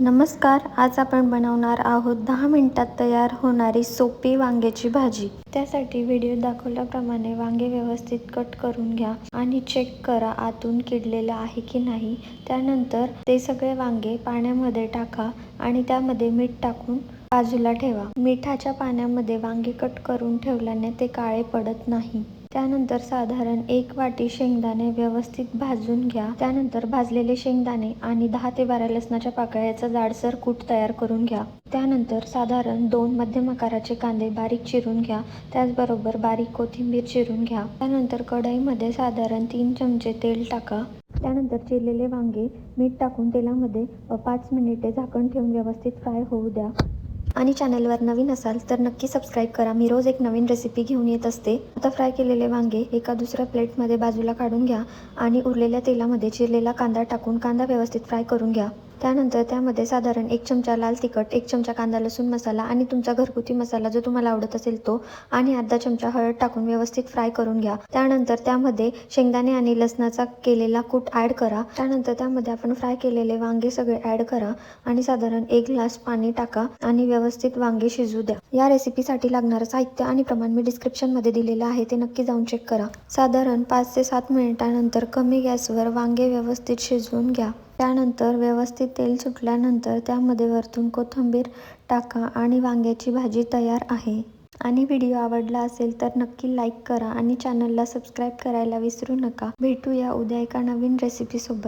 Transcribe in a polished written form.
नमस्कार, आज आपण बनवणार आहोत 10 मिनिटात तयार होणारी सोपी वांग्याची भाजी। त्यासाठी व्हिडिओ दाखवल्याप्रमाणे वांगे व्यवस्थित कट करून घ्या आणि चेक करा आतून किडलेलं आहे की नाही। त्यानंतर ते सगळे वांगे पाण्यामध्ये टाका आणि त्यामध्ये मीठ टाकून बाजूला ठेवा। मिठाच्या पाण्यामध्ये वांगे कट करून ठेवल्याने ते काळे पडत नाही। त्यानंतर साधारण 1 वाटी शेंगदाणे व्यवस्थित भाजून घ्या। त्यानंतर भाजलेले शेंगदाणे आणि 10 ते 12 लसणाच्या पाकळ्याचा जाडसर कूट तयार करून घ्या। त्यानंतर साधारण 2 मध्यम आकाराचे कांदे बारीक चिरून घ्या। त्याचबरोबर बारीक कोथिंबीर चिरून घ्या। त्यानंतर कढईमध्ये साधारण 3 चमचे तेल टाका। त्यानंतर चिरलेले वांगे मीठ टाकून तेलामध्ये 5 मिनिटे झाकण ठेवून व्यवस्थित फ्राय होऊ द्या। आणि चॅनलवर नवीन असाल तर नक्की सबस्क्राईब करा। मी रोज एक नवीन रेसिपी घेऊन येत असते। आता फ्राय केलेले वांगे एका दुसऱ्या प्लेटमध्ये बाजूला काढून घ्या आणि उरलेल्या तेलामध्ये चिरलेला कांदा टाकून कांदा व्यवस्थित फ्राय करून घ्या। त्यानंतर त्यामध्ये साधारण 1 चमचा लाल तिखट, 1 चमचा कांदा लसूण मसाला आणि तुमचा घरगुती मसाला जो तुम्हाला आवडत असेल तो आणि अर्धा चमचा हळद टाकून व्यवस्थित फ्राय करून घ्या। त्यानंतर त्यामध्ये शेंगदाणे आणि लसणाचा केलेला कूट ॲड करा। त्यानंतर त्यामध्ये आपण फ्राय केलेले वांगे सगळे ॲड करा आणि साधारण 1 ग्लास पाणी टाका आणि व्यवस्थित वांगे शिजू द्या। या रेसिपीसाठी लागणारं साहित्य आणि प्रमाण मी डिस्क्रिप्शनमध्ये दिलेलं आहे, ते नक्की जाऊन चेक करा। साधारण 5 ते 7 मिनिटांनंतर कमी गॅसवर वांगे व्यवस्थित शिजवून घ्या। त्यानंतर व्यवस्थित तेल सुटल्यानंतर त्यामध्ये वरतून कोथिंबीर टाका आणि वांग्याची भाजी तयार आहे। आणि व्हिडिओ आवडला असेल तर नक्की लाईक करा आणि चॅनलला सबस्क्राईब करायला विसरू नका। भेटूया उद्या एका नवीन रेसिपी सोबत।